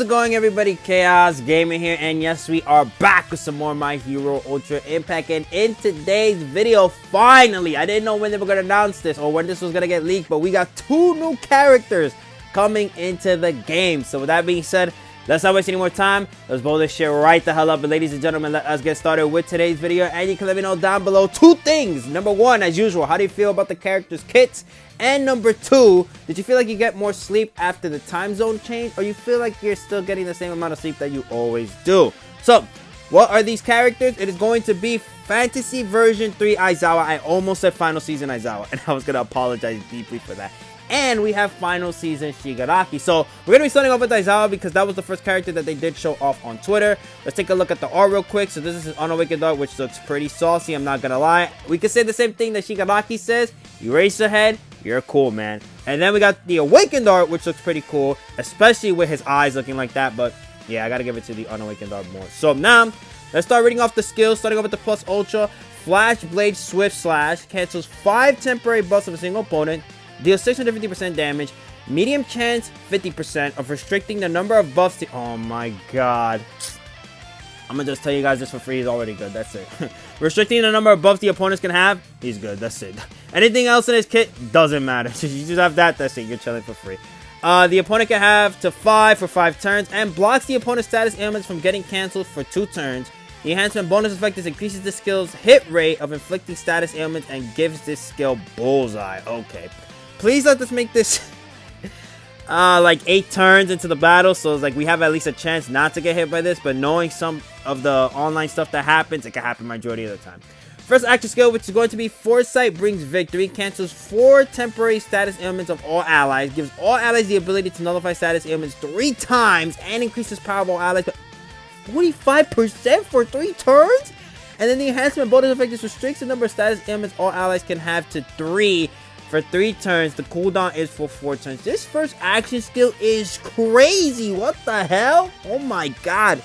going, everybody? Chaos Gaming here, and yes, we are back with some more My Hero Ultra Impact. And in today's video, finally, I didn't know when they were gonna announce this or when this was gonna get leaked, but we got 2 new characters coming into the game. So with that being said, let's not waste any more time. Let's blow this shit right the hell up. And ladies and gentlemen, let us get started with today's video. And you can let me know down below 2 things. Number 1, as usual, how do you feel about the characters' kits? And number 2, did you feel like you get more sleep after the time zone change, or you feel like you're still getting the same amount of sleep that you always do? So, what are these characters? It is going to be Fantasy Version 3 Aizawa. I almost said Final Season Aizawa, and I was going to apologize deeply for that. And we have Final Season Shigaraki. So, we're going to be starting off with Aizawa because that was the first character that they did show off on Twitter. Let's take a look at the art real quick. So, this is his Unawakened art, which looks pretty saucy, I'm not going to lie. We could say the same thing that Shigaraki says. Eraserhead, you're cool, man. And then we got the Awakened art, which looks pretty cool, especially with his eyes looking like that. But yeah, I gotta give it to the Unawakened art more. So now, let's start reading off the skills, starting off with the Plus Ultra. Flash Blade Swift Slash cancels 5 temporary buffs of a single opponent, deals 650% damage, medium chance 50% of restricting the number of buffs to... Oh my god. I'm gonna just tell you guys this for free. He's already good. That's it. Restricting the number of buffs the opponents can have. He's good. That's it. Anything else in his kit doesn't matter. You just have that. That's it. You're chilling for free. The opponent can have to 5 for 5 turns and blocks the opponent's status ailments from getting cancelled for 2 turns. The enhancement bonus effect is increases the skill's hit rate of inflicting status ailments and gives this skill bullseye. Okay. Please let us make this... like 8 turns into the battle, so it's like we have at least a chance not to get hit by this, but knowing some of the online stuff that happens, it can happen majority of the time. First action skill, which is going to be Foresight Brings Victory, cancels 4 temporary status ailments of all allies, gives all allies the ability to nullify status ailments 3 times, and increases power of all allies by 45% for 3 turns. And then the enhancement bonus effect is restricts the number of status ailments all allies can have to 3 for 3 turns. The cooldown is for 4 turns. This first action skill is crazy. What the hell? Oh my god.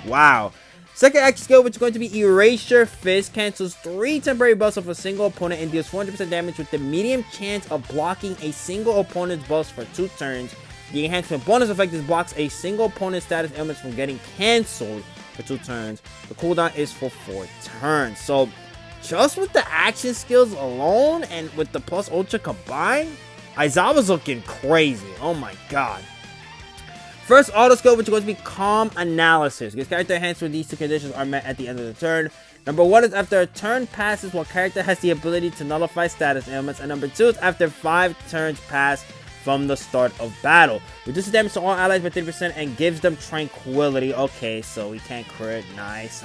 Wow. Second action skill, which is going to be Erasure Fist, cancels 3 temporary buffs of a single opponent and deals 400% damage with the medium chance of blocking a single opponent's buffs for 2 turns. The enhancement bonus effect is blocks a single opponent's status ailments from getting cancelled for 2 turns. The cooldown is for 4 turns. So, just with the action skills alone and with the Plus Ultra combined, Aizawa's looking crazy. Oh my god. First auto skill, which is going to be Calm Analysis. This character enhanced when these 2 conditions are met at the end of the turn. Number 1 is after a turn passes while character has the ability to nullify status ailments. And number 2 is after 5 turns pass from the start of battle. Reduces damage to all allies by 30% and gives them tranquility. Okay, so we can't crit. Nice.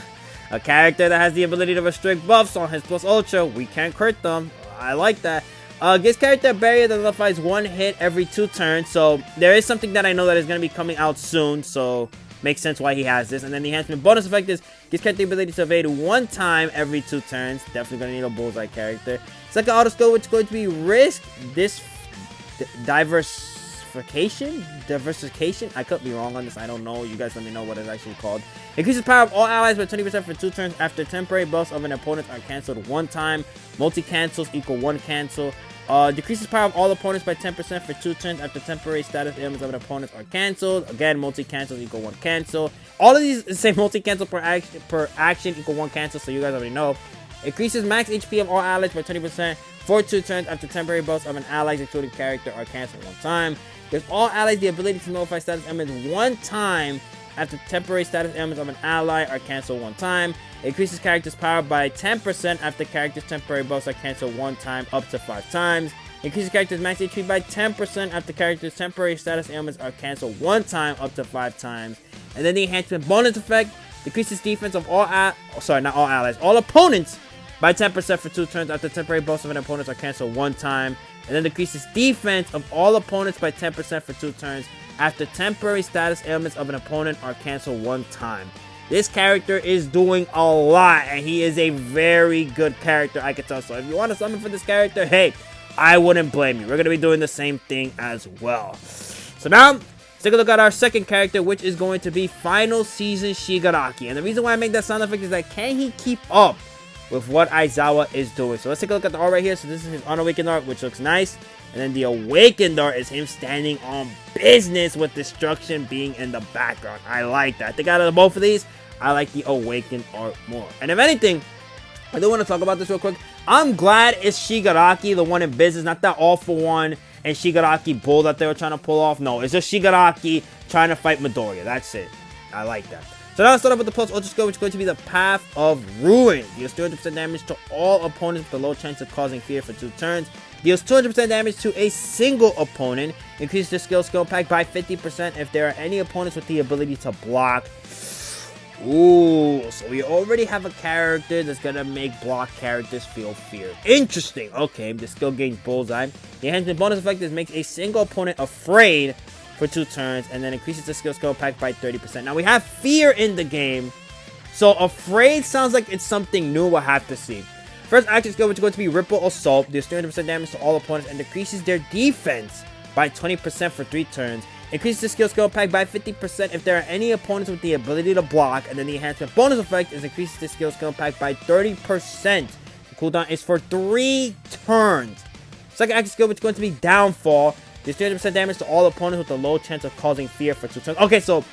A character that has the ability to restrict buffs on his Plus Ultra, we can't crit them. I like that. Gives character a barrier that nullifies 1 hit every 2 turns. So there is something that I know that is going to be coming out soon. So makes sense why he has this. And then the enhancement bonus effect is gives character the ability to evade 1 time every 2 turns. Definitely going to need a bullseye character. Second auto skill, which is going to be Risk Diversification. I could be wrong on this. I don't know. You guys let me know what it's actually called. Increases power of all allies by 20% for 2 turns after temporary buffs of an opponent are cancelled 1 time. Multi-cancels equal 1 cancel. Decreases power of all opponents by 10% for 2 turns after temporary status ailments of an opponent are cancelled. Again, multi-cancels equal 1 cancel. All of these say multi-cancel per action equal 1 cancel, so you guys already know. Increases max HP of all allies by 20% for 2 turns after temporary buffs of an ally's excluded character are cancelled 1 time. Gives all allies the ability to nullify status ailments 1 time after temporary status ailments of an ally are cancelled 1 time. Increases character's power by 10% after character's temporary buffs are cancelled 1 time up to 5 times. Increases character's max HP by 10% after character's temporary status ailments are cancelled 1 time up to 5 times. And then the enhancement bonus effect decreases defense of all all opponents by 10% for 2 turns after temporary buffs of an opponent are cancelled 1 time. And then decreases defense of all opponents by 10% for 2 turns after temporary status ailments of an opponent are cancelled 1 time. This character is doing a lot, and he is a very good character, I can tell. So if you want to summon for this character, hey, I wouldn't blame you. We're going to be doing the same thing as well. So now, let's take a look at our second character, which is going to be Final Season Shigaraki. And the reason why I make that sound effect is that can he keep up with what Aizawa is doing. So let's take a look at the art right here. So this is his unawakened art, which looks nice. And then the awakened art is him standing on business with destruction being in the background. I like that. I think out of both of these, I like the awakened art more. And if anything, I do want to talk about this real quick. I'm glad it's Shigaraki, the one in business, not that All For One and Shigaraki bull that they were trying to pull off. No, it's just Shigaraki trying to fight Midoriya. That's it. I like that. So now let's start off with the plus ultra skill, which is going to be the Path of Ruin. Deals 200% damage to all opponents with a low chance of causing fear for 2 turns. Deals 200% damage to a single opponent. Increases the skill pack by 50% if there are any opponents with the ability to block. Ooh, so we already have a character that's gonna make block characters feel fear. Interesting. Okay, the skill gains Bullseye. The enhancement bonus effect is makes a single opponent afraid for 2 turns, and then increases the skill pack by 30%. Now we have fear in the game, so afraid sounds like it's something new. We'll have to see. First action skill, which is going to be Ripple Assault, deals 300% damage to all opponents and decreases their defense by 20% for 3 turns. Increases the skill pack by 50% if there are any opponents with the ability to block, and then the enhancement bonus effect is increases the skill pack by 30%. The cooldown is for 3 turns. Second action skill, which is going to be Downfall, deals 300% damage to all opponents with a low chance of causing fear for 2 turns. Okay, so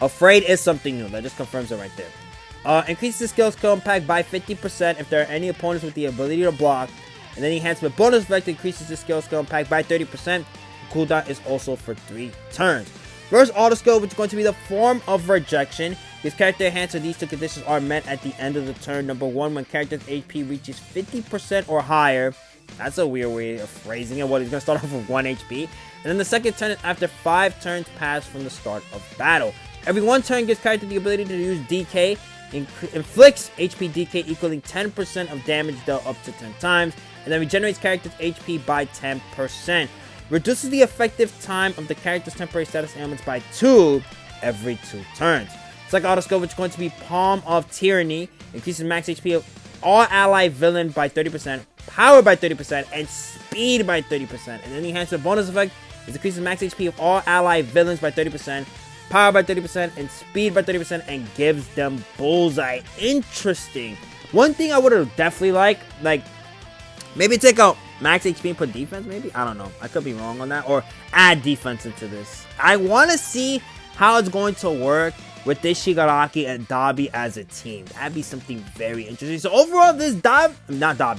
afraid is something new. That just confirms it right there. Increases the skill pack by 50% if there are any opponents with the ability to block, and then the enhancement bonus effect increases the skill pack by 30%. Cooldown is also for 3 turns. First auto skill, which is going to be the Form of Rejection. This character enhanced when these 2 conditions are met at the end of the turn. Number 1, when character's HP reaches 50% or higher. That's a weird way of phrasing it. What, he's going to start off with 1 HP. And then the second turn is after 5 turns pass from the start of battle. Every 1 turn gives character the ability to use DK. Inflicts HP DK equaling 10% of damage dealt up to 10 times. And then regenerates character's HP by 10%. Reduces the effective time of the character's temporary status ailments by 2 every 2 turns. Second auto skill, which is going to be Palm of Tyranny. Increases max HP of all ally villain by 30%, power by 30%, and speed by 30%. And then the enhancement bonus effect is increases max HP of all ally villains by 30%, power by 30%, and speed by 30%, and gives them Bullseye. Interesting. One thing I would have definitely liked, maybe take out max HP and put defense, maybe? I don't know. I could be wrong on that. Or add defense into this. I want to see how it's going to work with this Shigaraki and Dabi as a team. That'd be something very interesting. So overall, this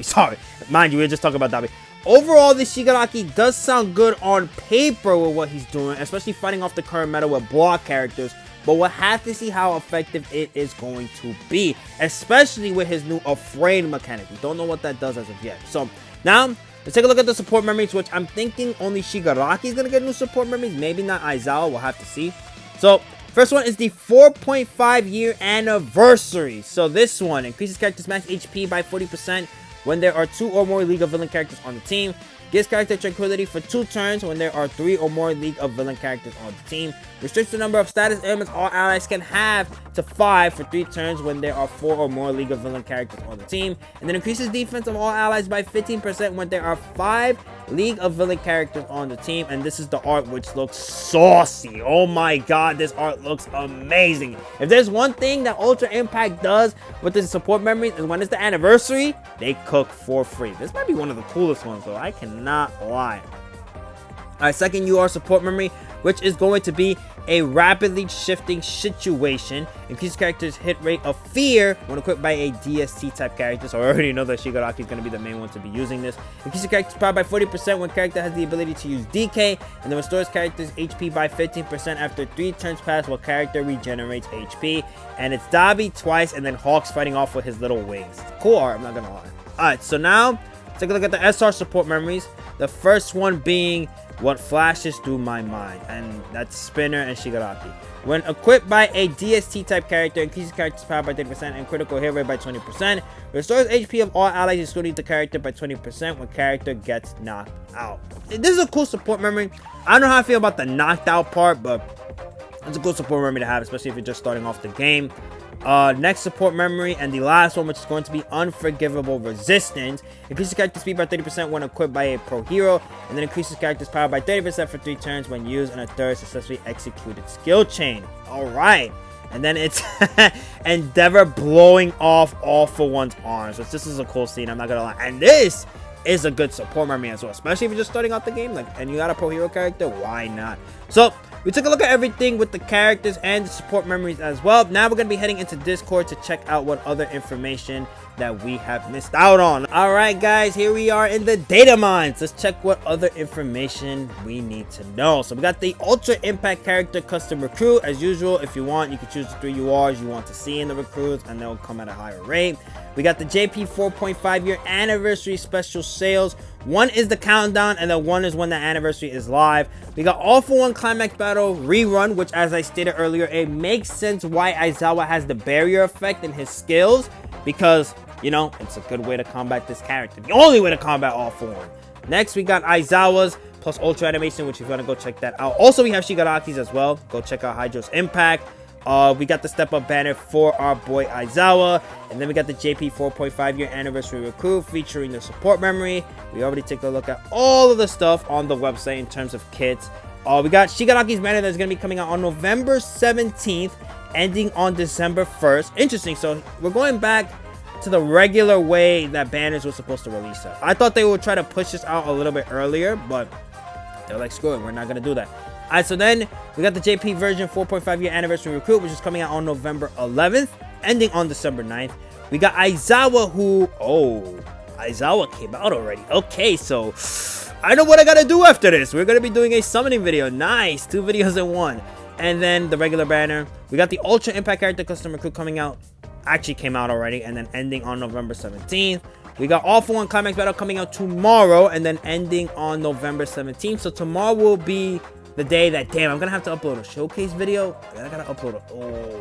sorry. Mind you, we were just talking about Dabi. Overall, this Shigaraki does sound good on paper with what he's doing, especially fighting off the current meta with block characters. But we'll have to see how effective it is going to be, especially with his new Afraid mechanic. We don't know what that does as of yet. So now, let's take a look at the support memories, which I'm thinking only Shigaraki is going to get new support memories. Maybe not Aizawa. We'll have to see. So first one is the 4.5 year anniversary. So this one increases character's max HP by 40% when there are 2 or more League of Villain characters on the team. Gives character tranquility for 2 turns when there are 3 or more League of Villain characters on the team. Restricts the number of status ailments all allies can have to 5 for 3 turns when there are 4 or more League of Villain characters on the team. And then increases defense of all allies by 15% when there are 5 League of Villain characters on the team. And this is the art, which looks saucy. Oh my god, this art looks amazing. If there's one thing that Ultra Impact does with the support memories, is when it's the anniversary, they cook for free. This might be one of the coolest ones, though. I cannot lie. Alright, second UR support memory, which is going to be a rapidly shifting situation. Increases character's hit rate of fear when equipped by a DST type character. So I already know that Shigaraki is going to be the main one to be using this. Increases character's power by 40% when character has the ability to use DK. And then restores character's HP by 15% after 3 turns pass while character regenerates HP. And it's Dabi twice and then Hawks fighting off with his little wings. Cool art, I'm not going to lie. Alright, so now let's take a look at the SR support memories. The first one being what flashes through my mind, and that's Spinner and Shigaraki. When equipped by a DST type character, increases character's power by 30% and critical hit rate by 20%. Restores HP of all allies excluding the character by 20% when character gets knocked out. This is a cool support memory. I don't know how I feel about the knocked out part, but it's a cool support memory to have, especially if you're just starting off the game. Next support memory, and the last one, which is going to be Unforgivable Resistance. Increases character speed by 30% when equipped by a pro hero, and then increases character's power by 30% for 3 turns when used in a third successfully executed skill chain. Alright, And then it's Endeavor blowing off All For One's arms, which this is a cool scene, I'm not gonna lie. And this is a good support memory as well, especially if you're just starting out the game, like, and you got a pro hero character, why not? So we took a look at everything with the characters and the support memories as well. Now we're gonna be heading into Discord to check out what other information that we have missed out on. All right, guys, here we are in the data mines. Let's check what other information we need to know. So we got the Ultra Impact character custom recruit. As usual, if you want, you can choose the 3 URs you want to see in the recruits, and they'll come at a higher rate. We got the JP 4.5 year anniversary special sales. One is the countdown, and then one is when the anniversary is live. We got All For One Climax Battle rerun, which, as I stated earlier, it makes sense why Aizawa has the barrier effect in his skills, because, you know, it's a good way to combat this character. The only way to combat All For One. Next, we got Aizawa's plus Ultra Animation, which if you want to go check that out. Also, we have Shigaraki's as well. Go check out Hydro's Impact. We got the step up banner for our boy Aizawa. And then we got the JP 4.5 year anniversary recruit featuring the support memory. We already took a look at all of the stuff on the website in terms of kits. We got Shigaraki's banner that's going to be coming out on November 17th, ending on December 1st. Interesting. So we're going back to the regular way that banners were supposed to release that. I thought they would try to push this out a little bit earlier, but they're like, screw it, we're not going to do that. Alright, so then we got the JP version 4.5 year anniversary recruit, which is coming out on November 11th, ending on December 9th. We got Aizawa, who, Aizawa came out already. Okay, so I know what I gotta do after this. We're gonna be doing a summoning video. Nice, 2 videos in one. And then the regular banner. We got the Ultra Impact character custom recruit coming out. Actually came out already, and then ending on November 17th. We got All For One Climax Battle coming out tomorrow, and then ending on November 17th. So tomorrow will be the day that, damn, I'm gonna have to upload a showcase video. I gotta upload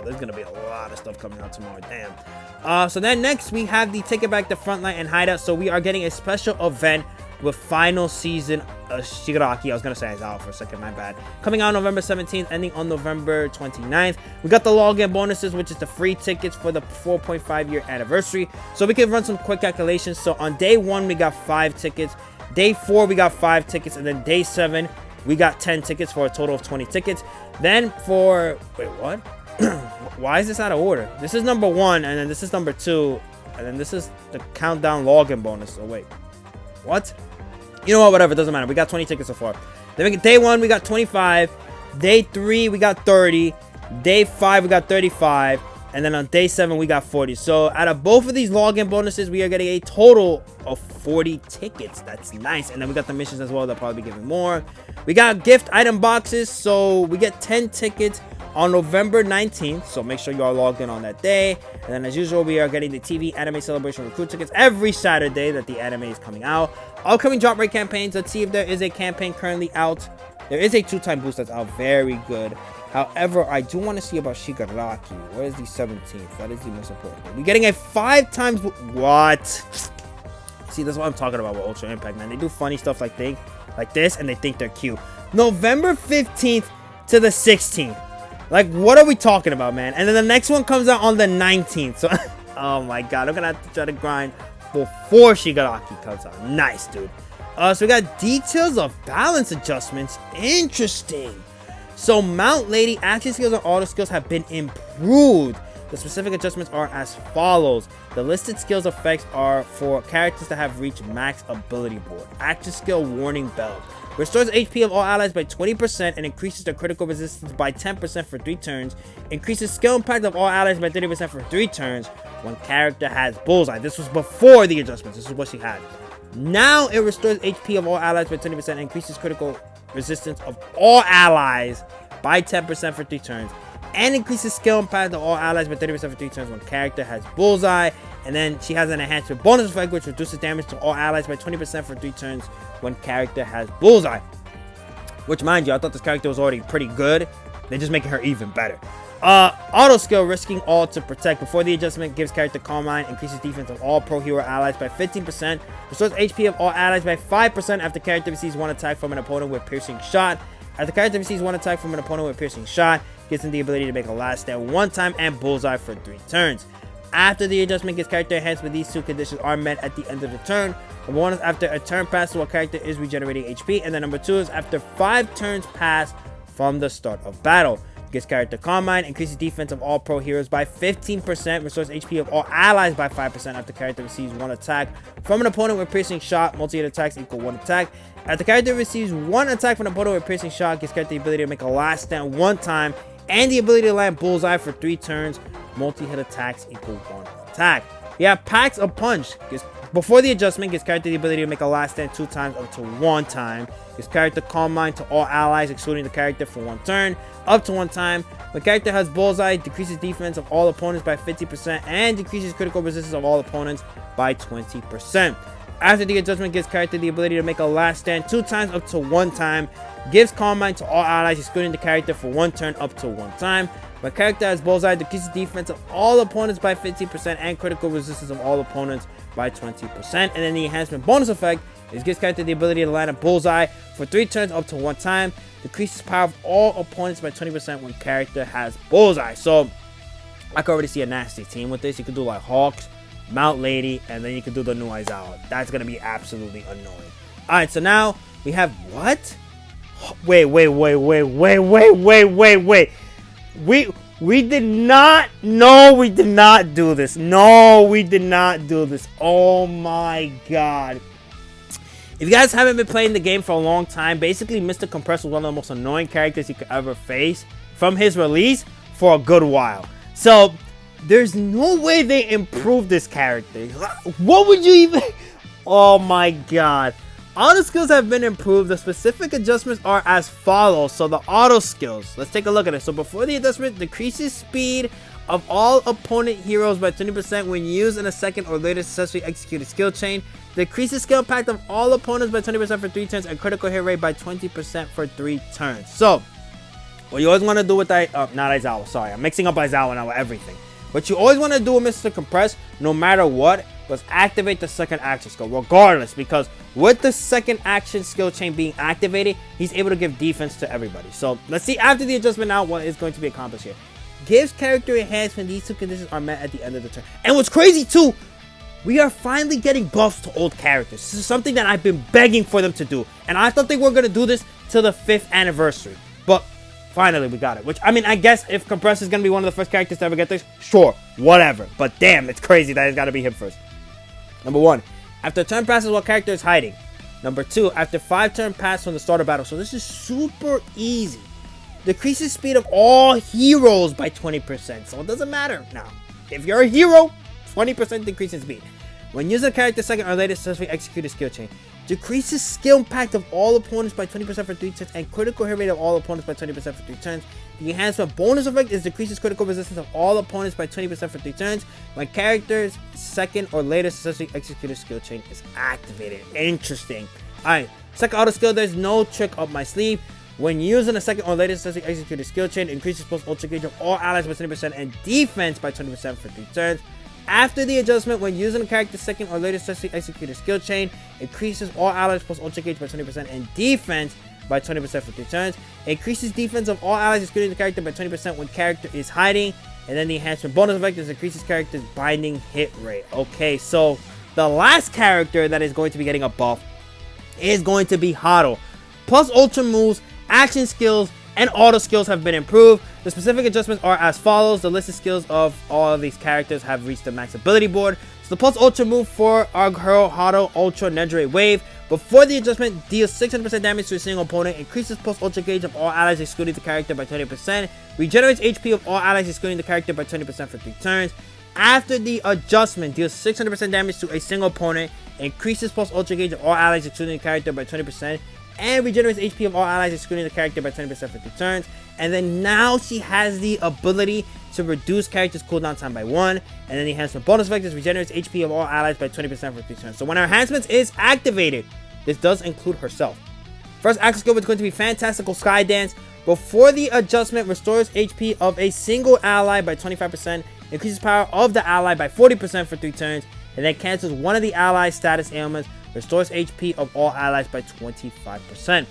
there's gonna be a lot of stuff coming out tomorrow, damn. So then next we have the Take It Back to Frontline and Hideout. So we are getting a special event with final season Shigaraki. I was gonna say Aizawa for a second, my bad. Coming out November 17th, ending on November 29th. We got the login bonuses, which is the free tickets for the 4.5 year anniversary. So we can run some quick calculations. So on day 1 we got 5 tickets, day 4 we got 5 tickets, and then day 7 we got 10 tickets for a total of 20 tickets. Then for, wait, what? Why is this out of order? This is number 1, and then this is number 2, and then this is the countdown login bonus. So wait, what? You know what, whatever, it doesn't matter. We got 20 tickets so far. Then day 1 we got 25, day 3 we got 30, day 5 we got 35, and then on day 7 we got 40. So out of both of these login bonuses, we are getting a total of 40 tickets. That's nice. And then we got the missions as well. They'll probably be giving more. We got gift item boxes, so we get 10 tickets on November 19th, so make sure you are logged in on that day. And then as usual, we are getting the TV anime celebration recruit tickets every Saturday that the anime is coming out. Upcoming drop rate campaigns, let's see if there is a campaign currently out. There is a 2-time boost that's out, very good. However, I do want to see about Shigaraki. Where is the 17th? That is the most important thing. We're getting a 5 times what? See, that's what I'm talking about with Ultra Impact, man. They do funny stuff like this, and they think they're cute. November 15th to the 16th. Like, what are we talking about, man? And then the next one comes out on the 19th. So, oh my god, I'm gonna have to try to grind before Shigaraki comes out. Nice, dude. So we got details of balance adjustments. Interesting. So Mount Lady action skills and auto skills have been improved. The specific adjustments are as follows. The listed skills effects are for characters that have reached max ability board. Action skill Warning Bell. Restores HP of all allies by 20% and increases their critical resistance by 10% for 3 turns. Increases skill impact of all allies by 30% for 3 turns when character has Bullseye. This was before the adjustments. This is what she had. Now it restores HP of all allies by 20% and increases critical resistance of all allies by 10% for 3 turns. And increases skill impact of all allies by 30% for 3 turns when character has Bullseye. And then she has an enhancement bonus effect which reduces damage to all allies by 20% for 3 turns when character has Bullseye. Which, mind you, I thought this character was already pretty good. They're just making her even better. Auto skill Risking All to Protect. Before the adjustment, gives character Calm Mind, increases defense of all pro hero allies by 15%, restores HP of all allies by 5% after character receives 1 attack from an opponent with Piercing Shot. After character receives 1 attack from an opponent with Piercing Shot, gives them the ability to make a last stand 1 time and Bullseye for 3 turns. After the adjustment, gets character enhanced when these 2 conditions are met at the end of the turn. Number 1 is after a turn passes while character is regenerating HP, and then number 2 is after 5 turns pass from the start of battle. gives character Calm Mind, increases defense of all pro heroes by 15%, restores HP of all allies by 5% after character receives 1 attack from an opponent with piercing shot. Multi-hit attacks equal 1 attack. After character receives 1 attack from an opponent with piercing shot, gives character the ability to make a last stand 1 time and the ability to land bullseye for 3 turns. Multi-hit attacks equal 1 attack. We have Packs of Punch. Before the adjustment, gives character the ability to make a last stand 2 times up to 1 time. Gives character Calm Mind to all allies, excluding the character, for 1 turn, up to 1 time. When character has Bullseye, decreases defense of all opponents by 50% and decreases critical resistance of all opponents by 20%. After the adjustment, gives character the ability to make a last stand 2 times up to 1 time. Gives Calm Mind to all allies, excluding the character, for 1 turn, up to 1 time. When character has Bullseye, decreases defense of all opponents by 50% and critical resistance of all opponents by 20%. And then the enhancement bonus effect is gives character the ability to land a bullseye for 3 turns up to 1 time. Decreases power of all opponents by 20% when character has bullseye. So I can already see a nasty team with this. You could do like Hawks, Mount Lady, and then you could do the new Aizawa. That's gonna be absolutely annoying. Alright, so now we have what? Wait. We did not. No, we did not do this. No, we did not do this. Oh my god. If you guys haven't been playing the game for a long time, basically Mr. Compressor was one of the most annoying characters you could ever face from his release for a good while. So there's no way they improved this character. What would you even... Oh my god. All the skills have been improved. The specific adjustments are as follows. So the auto skills, let's take a look at it. So before the adjustment, decreases speed of all opponent heroes by 20% when used in a second or later successfully executed skill chain. Decreases skill impact of all opponents by 20% for 3 turns and critical hit rate by 20% for 3 turns. So what you always want to do with that, not Aizawa, sorry, I'm mixing up Aizawa now with everything. What you always want to do with Mr. Compress, no matter what, was activate the second action skill, regardless, because with the second action skill chain being activated, he's able to give defense to everybody. So let's see after the adjustment now what is going to be accomplished here. Gives character enhancement. These 2 conditions are met at the end of the turn. And what's crazy too, we are finally getting buffs to old characters. This is something that I've been begging for them to do, and I thought they were going to do this till the 5th anniversary, but finally we got it. Which, I mean, I guess if Compress is going to be one of the first characters to ever get this, sure, whatever, but damn, it's crazy that it's got to be him first. Number 1, after a turn passes while character is hiding. Number 2, after 5 turn pass from the start of battle. So this is super easy. Decreases speed of all heroes by 20%. So it doesn't matter now. If you're a hero, 20% decrease in speed. When using a character second or later successfully execute a skill chain. Decreases skill impact of all opponents by 20% for 3 turns and critical hit rate of all opponents by 20% for 3 turns. The enhancement bonus effect is decreases critical resistance of all opponents by 20% for 3 turns when character's second or later successfully executed skill chain is activated. Interesting. Alright, second auto skill, there's no trick up my sleeve. When using a second or later successfully executed skill chain, increases plus ultra gauge of all allies by 20% and defense by 20% for 3 turns. After the adjustment, when using a character's second or later successfully executed skill chain, increases all allies plus ultra gauge by 20% and defense by 20% for 3 turns. Increases defense of all allies excluding the character by 20% when character is hiding. And then the enhancement bonus effect is increases character's binding hit rate. Okay, so the last character that is going to be getting a buff is going to be Hado. Plus ultra moves, action skills, and auto skills have been improved. The specific adjustments are as follows. The listed skills of all of these characters have reached the max ability board. So the plus ultra move for our girl Hado Ultra Nedre Wave. Before the adjustment, deals 600% damage to a single opponent. Increases plus ultra gauge of all allies excluding the character by 20%. Regenerates HP of all allies excluding the character by 20% for 3 turns. After the adjustment, deals 600% damage to a single opponent. Increases plus ultra gauge of all allies excluding the character by 20%. And regenerates HP of all allies excluding the character by 20% for 3 turns. And then now she has the ability to reduce character's cooldown time by 1. And then the enhancement bonus effect is regenerates HP of all allies by 20% for 3 turns. So when her enhancements is activated, this does include herself. First action skill is going to be Fantastical Sky Dance. Before the adjustment, restores HP of a single ally by 25%. Increases power of the ally by 40% for 3 turns. And then cancels one of the allies' status ailments. Restores HP of all allies by 25%.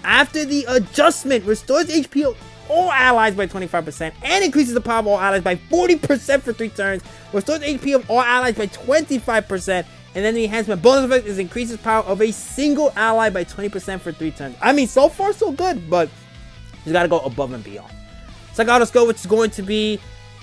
After the adjustment, restores HP of all allies by 25% and increases the power of all allies by 40% for 3 turns. Restores HP of all allies by 25%. And then the enhancement bonus effect is increases power of a single ally by 20% for 3 turns. I mean, so far so good, but you gotta go above and beyond. Second auto skill, which is going to be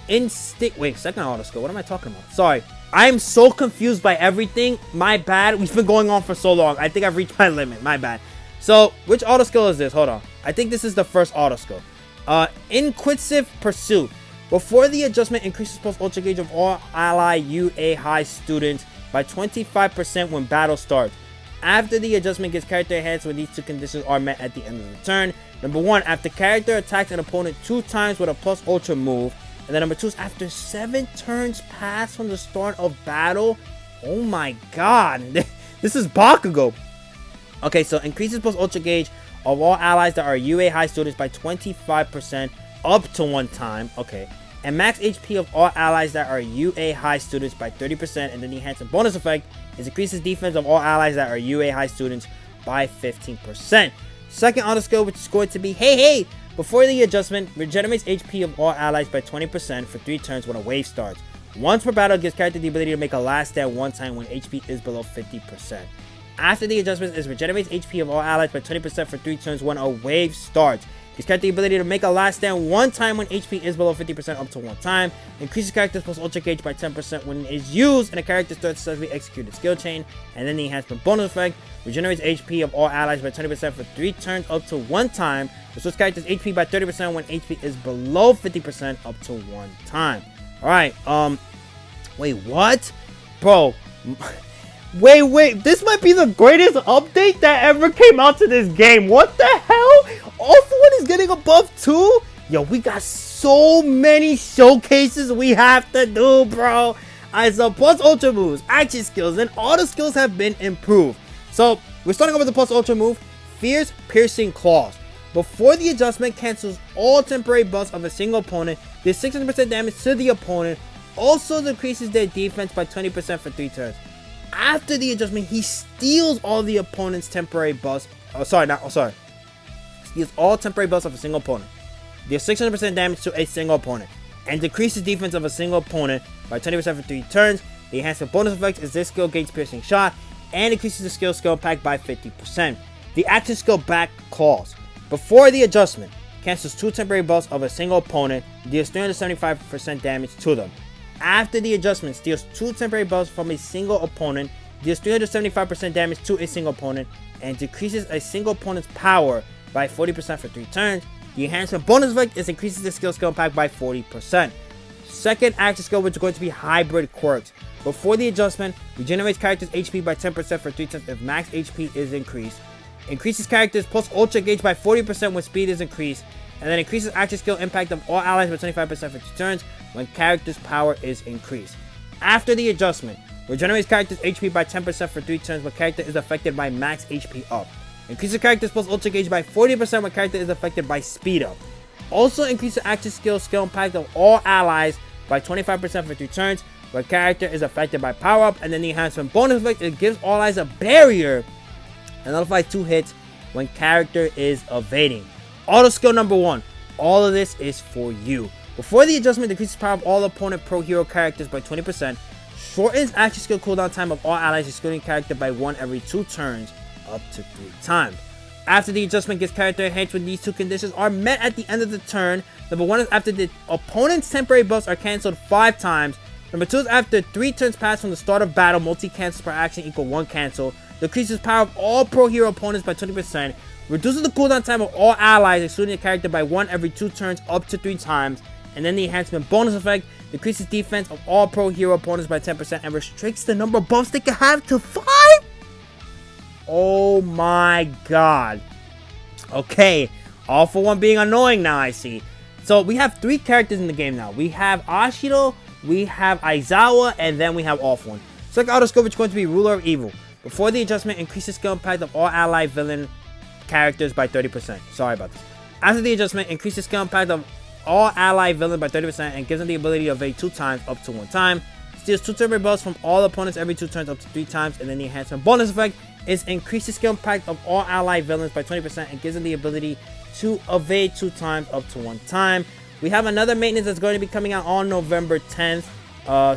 instinct. Wait, second auto skill. What am I talking about? Sorry. I am so confused by everything. My bad. We've been going on for so long. I think I've reached my limit. My bad. So, which auto skill is this? Hold on. I think this is the first auto skill. Inquisitive Pursuit. Before the adjustment, increases plus ultra gauge of all ally UA high students by 25% when battle starts. After the adjustment, gets character enhanced when these two conditions are met at the end of the turn. Number 1, after character attacks an opponent 2 times with a plus ultra move. And then number 2 is after 7 turns pass from the start of battle. Oh my god. This is Bakugo. Okay, so increases plus ultra gauge of all allies that are UA high students by 25% up to 1 time. Okay. And max HP of all allies that are UA high students by 30%. And then the enhancement bonus effect is increases defense of all allies that are UA high students by 15%. Second auto skill, which is going to be hey. Before the adjustment, regenerates HP of all allies by 20% for 3 turns when a wave starts. Once per battle, gives character the ability to make a last stand 1 time when HP is below 50%. After the adjustment, is regenerates HP of all allies by 20% for 3 turns when a wave starts. Gives character the ability to make a last stand 1 time when HP is below 50% up to 1 time. Increases characters plus ultra gauge by 10% when it is used and a character starts successfully executed skill chain. And then the enhancement bonus effect regenerates HP of all allies by 20% for 3 turns up to 1 time. Restores characters HP by 30% when HP is below 50% up to 1 time. Alright, wait, what? Bro, wait, this might be the greatest update that ever came out to this game. What the hell? All for one is getting above 2? Yo, we got so many showcases we have to do, bro. Aizawa plus ultra moves, action skills, and auto skills have been improved. So, we're starting off with the plus ultra move, Fierce Piercing Claws. Before the adjustment, cancels all temporary buffs of a single opponent, deals 600% damage to the opponent, also decreases their defense by 20% for 3 turns. After the adjustment, he steals all the opponent's temporary buffs. Steals all temporary buffs of a single opponent, deals 600% damage to a single opponent, and decreases defense of a single opponent by 20% for 3 turns. The enhancement bonus effect is this skill gains piercing shot and increases the skill impact by 50%. The action skill Back Claws. Before the adjustment, cancels 2 temporary buffs of a single opponent, deals 375% damage to them. After the adjustment, steals 2 temporary buffs from a single opponent, deals 375% damage to a single opponent, and decreases a single opponent's power by 40% for 3 turns. The enhancement bonus effect is increases the skill impact by 40%. Second action skill, which is going to be Hybrid Quirks. Before the adjustment, regenerates characters HP by 10% for 3 turns if max HP is increased. Increases characters plus ultra gauge by 40% when speed is increased. And then increases action skill impact of all allies by 25% for 2 turns when character's power is increased. After the adjustment, regenerates character's HP by 10% for 3 turns when character is affected by max HP up. Increases characters plus ultra gauge by 40% when character is affected by speed up. Also increases action skill impact of all allies by 25% for 3 turns when character is affected by power up. And then the enhancement bonus effect, it gives all allies a barrier and nullifies 2 hits when character is evading. Auto skill number 1. All of this is for you. Before the adjustment, decreases power of all opponent pro hero characters by 20%. Shortens action skill cooldown time of all allies excluding character by 1 every 2 turns up to 3 times. After the adjustment, gets character enhanced when these 2 conditions are met at the end of the turn. Number 1 is after the opponent's temporary buffs are cancelled 5 times. Number 2 is after 3 turns pass from the start of battle, multi-cancels per action equal 1 cancel. Decreases power of all pro hero opponents by 20%. Reduces the cooldown time of all allies excluding the character by 1 every 2 turns up to 3 times. And then the enhancement bonus effect decreases defense of all pro hero opponents by 10% and restricts the number of buffs they can have to 5. Oh my god. Okay, all for one being annoying now, I see. So we have 3 characters in the game now. We have Ashido, we have Aizawa, and then we have All for One. Select auto skill, which is going to be Ruler of Evil. Before the adjustment, increases skill impact of all allied villain characters by 30%. Sorry about this. After the adjustment, increases skill impact of all allied villain by 30% and gives them the ability to evade 2 times up to 1 time. Steals 2 temporary buffs from all opponents every 2 turns up to 3 times. And then the enhancement bonus effect is increases skill impact of all allied villains by 20% and gives them the ability to evade 2 times up to 1 time. We have another maintenance that's going to be coming out on November 10th.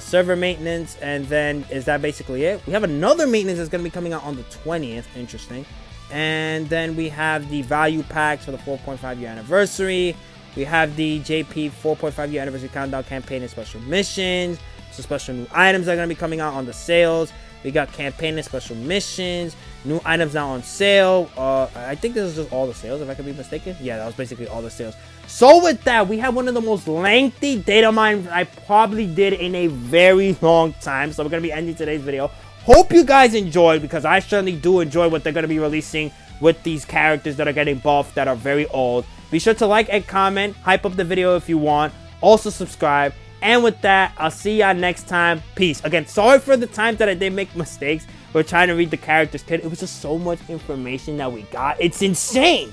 Server maintenance, and then is that basically it? We have another maintenance that's going to be coming out on the 20th. Interesting. And then we have the value packs for the 4.5 year anniversary. We have the JP 4.5 year anniversary countdown campaign and special missions. So special new items are going to be coming out on the sales. We got campaign and special missions. New items now on sale. I think this is just all the sales, if I could be mistaken. Yeah, that was basically all the sales. So with that, we have one of the most lengthy data mines I probably did in a very long time. So we're going to be ending today's video. Hope you guys enjoyed, because I certainly do enjoy what they're going to be releasing with these characters that are getting buffed, that are very old. Be sure to like and comment. Hype up the video if you want. Also subscribe. And with that, I'll see y'all next time. Peace. Again, sorry for the times that I did make mistakes. We're trying to read the characters. It was just so much information that we got. It's insane.